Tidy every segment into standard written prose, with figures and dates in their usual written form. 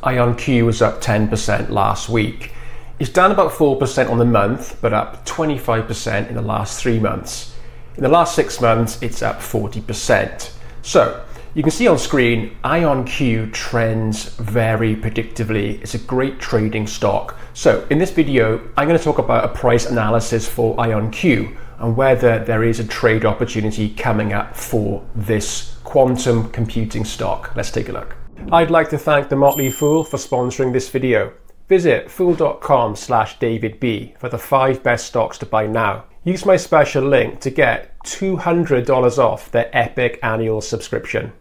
IonQ was up 10% last week. It's down about 4% on the month, but up 25% in the last 3 months. In the last 6 months, it's up 40%. So you can see on screen, IonQ trends very predictably. It's a great trading stock. So in this video, I'm going to talk about a price analysis for IonQ and whether there is a trade opportunity coming up for this quantum computing stock. Let's take a look. I'd like to thank the Motley Fool for sponsoring this video. Visit fool.com/DavidB for the 5 best stocks to buy now. Use my special link to get $200 off their epic annual subscription.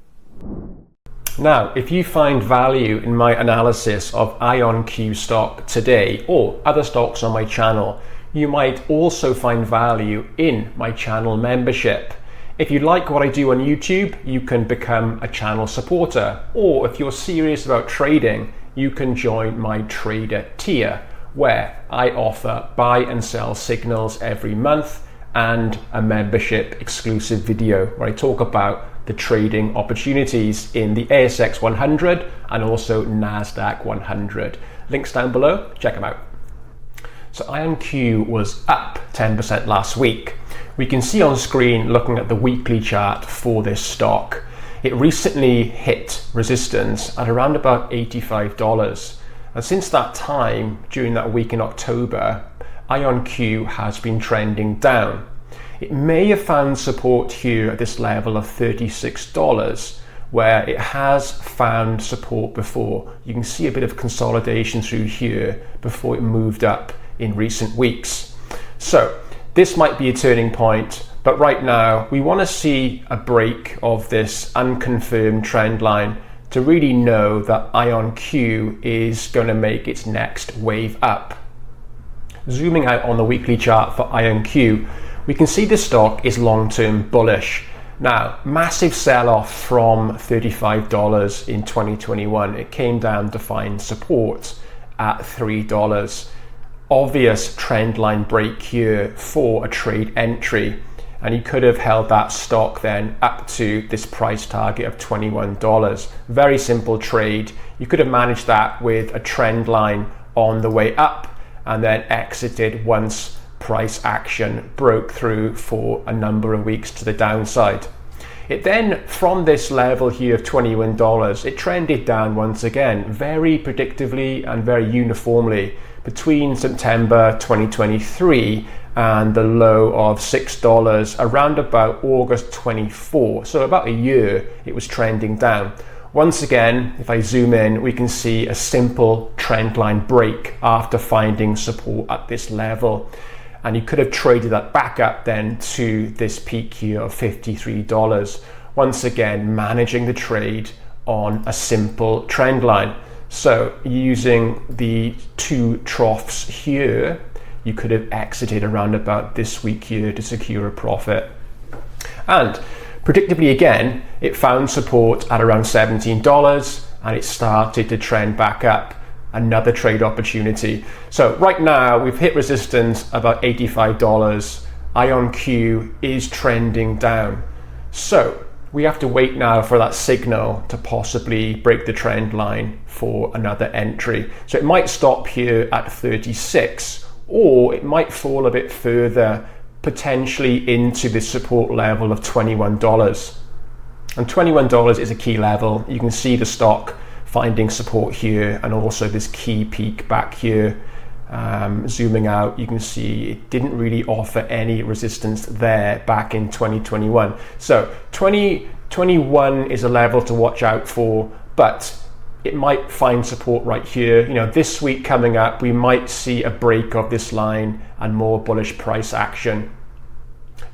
Now, if you find value in my analysis of IonQ stock today or other stocks on my channel, you might also find value in my channel membership. If you like what I do on YouTube, you can become a channel supporter, or if you're serious about trading, you can join my trader tier, where I offer buy and sell signals every month and a membership exclusive video where I talk about the trading opportunities in the ASX 100 and also NASDAQ 100. Links down below, check them out. So IonQ was up 10% last week. We can see on screen, looking at the weekly chart for this stock, it recently hit resistance at around about $85. And since that time, during that week in October, IonQ has been trending down. It may have found support here at this level of $36, where it has found support before. You can see a bit of consolidation through here before it moved up in recent weeks. So this might be a turning point, but right now we want to see a break of this unconfirmed trend line to really know that IonQ is going to make its next wave up. Zooming out on the weekly chart for IonQ, we can see this stock is long-term bullish. Now, massive sell-off from $35 in 2021. It came down to find support at $3. Obvious trend line break here for a trade entry, and you could have held that stock then up to this price target of $21. Very simple trade. You could have managed that with a trend line on the way up and then exited once price action broke through for a number of weeks to the downside. It then, from this level here of $21, it trended down once again, very predictably and very uniformly between September 2023 and the low of $6 around about August 24. So about a year it was trending down. Once again, if I zoom in, we can see a simple trend line break after finding support at this level. And you could have traded that back up then to this peak here of $53. Once again, managing the trade on a simple trend line. So using the 2 troughs here, you could have exited around about this week here to secure a profit. And predictably again, it found support at around $17 and it started to trend back up. Another trade opportunity. So right now we've hit resistance about $85. IonQ is trending down. So we have to wait now for that signal to possibly break the trend line for another entry. So it might stop here at 36, or it might fall a bit further, potentially into the support level of $21. And $21 is a key level. You can see the stock finding support here and also this key peak back here. Zooming out, you can see it didn't really offer any resistance there back in 2021. So 2021 is a level to watch out for, but it might find support right here. You know, this week coming up, we might see a break of this line and more bullish price action.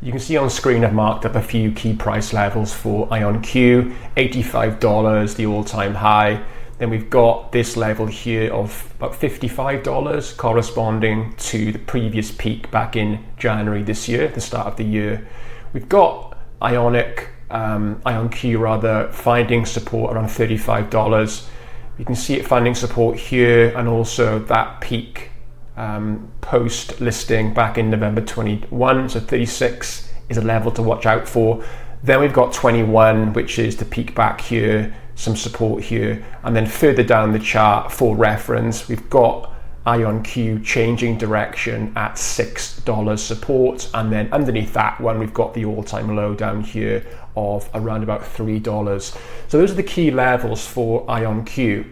You can see on screen I've marked up a few key price levels for IonQ, $85, the all-time high. Then we've got this level here of about $55, corresponding to the previous peak back in January this year, the start of the year. We've got IonQ rather, finding support around $35. You can see it finding support here and also that peak post listing back in November 21, so 36 is a level to watch out for. Then we've got 21, which is the peak back here, some support here, and then further down the chart for reference, we've got IonQ changing direction at $6 support, and then underneath that one we've got the all-time low down here of around about $3. So those are the key levels for IonQ.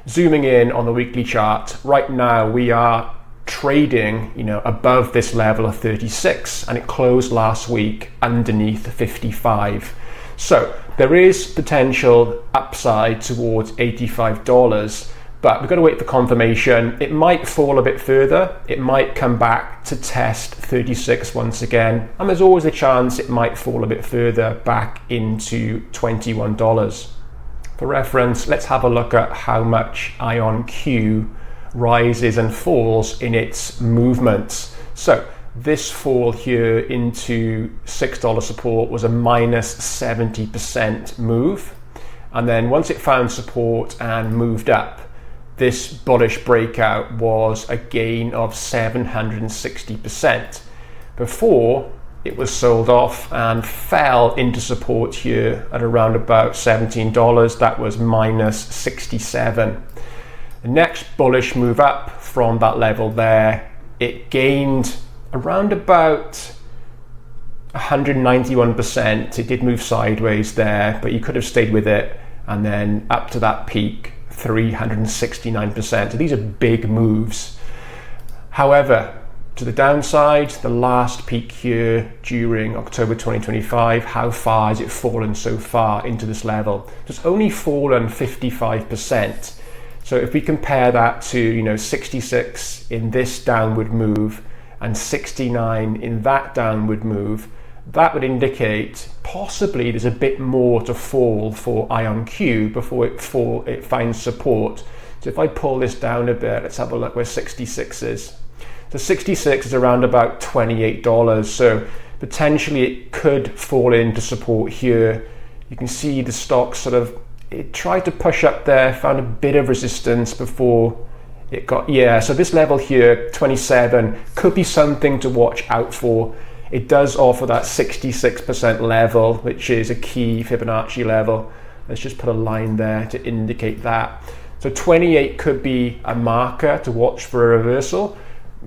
Zooming in on the weekly chart, right now we are trading, above this level of 36, and it closed last week underneath 55. So there is potential upside towards $85, but we've got to wait for confirmation. It might fall a bit further. It might come back to test 36 once again, and there's always a chance it might fall a bit further back into $21. For reference, let's have a look at how much IonQ rises and falls in its movements. So this fall here into $6 support was a minus 70% move, and then once it found support and moved up, this bullish breakout was a gain of 760%. Before it was sold off and fell into support here at around about $17, that was minus 67. The next bullish move up from that level there, it gained around about 191%. It did move sideways there, but you could have stayed with it, and then up to that peak, 369%. So these are big moves. However, to the downside, the last peak here during October 2025, how far has it fallen so far into this level? It's only fallen 55%. So if we compare that to 66 in this downward move and 69 in that downward move, that would indicate possibly there's a bit more to fall for IonQ before it finds support. So if I pull this down a bit, let's have a look where 66 is. So 66 is around about $28. So potentially it could fall into support here. You can see the stock it tried to push up there, found a bit of resistance before it got, so this level here, 27, could be something to watch out for. It does offer that 66% level, which is a key Fibonacci level. Let's just put a line there to indicate that. So 28 could be a marker to watch for a reversal,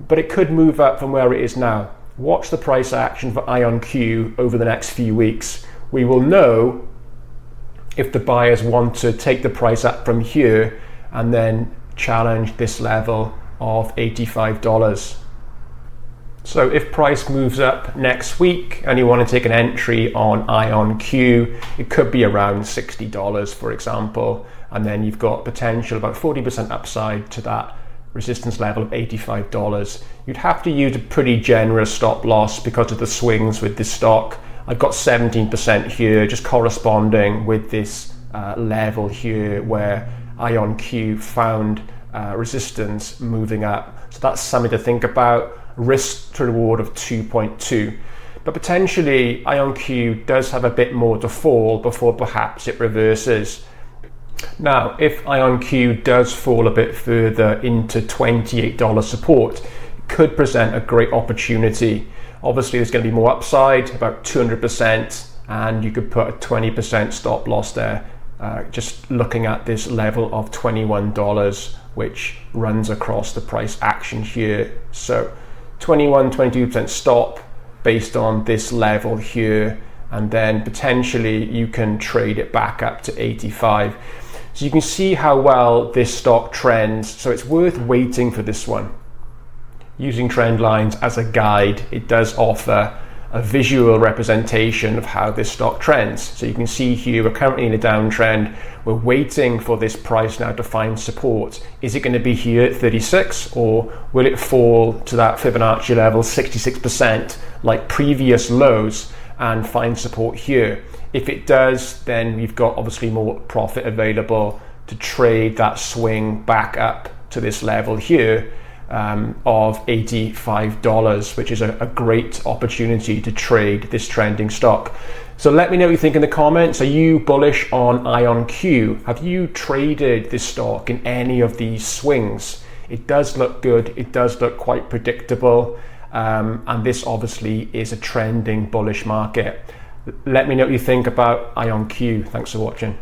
but it could move up from where it is now. Watch the price action for IonQ over the next few weeks. We will know if the buyers want to take the price up from here and then challenge this level of $85. So if price moves up next week and you want to take an entry on IonQ, it could be around $60, for example, and then you've got potential about 40% upside to that resistance level of $85. You'd have to use a pretty generous stop loss because of the swings with this stock. I've got 17% here, just corresponding with this level here where IonQ found resistance moving up. So that's something to think about. Risk to reward of 2.2. But potentially IonQ does have a bit more to fall before perhaps it reverses. Now, if IonQ does fall a bit further into $28 support, it could present a great opportunity. Obviously, there's going to be more upside, about 200%, and you could put a 20% stop loss there, just looking at this level of $21, which runs across the price action here. So 22% stop based on this level here, and then potentially you can trade it back up to 85. So you can see how well this stock trends, so it's worth waiting for this one. Using trend lines as a guide, it does offer a visual representation of how this stock trends. So you can see here we're currently in a downtrend. We're waiting for this price now to find support. Is it going to be here at 36, or will it fall to that Fibonacci level 66% like previous lows and find support here? If it does, then we've got obviously more profit available to trade that swing back up to this level here of $85, which is a great opportunity to trade this trending stock. So let me know what you think in the comments. Are you bullish on IonQ? Have you traded this stock in any of these swings? It does look good. It does look quite predictable. And this obviously is a trending bullish market. Let me know what you think about IonQ. Thanks for watching.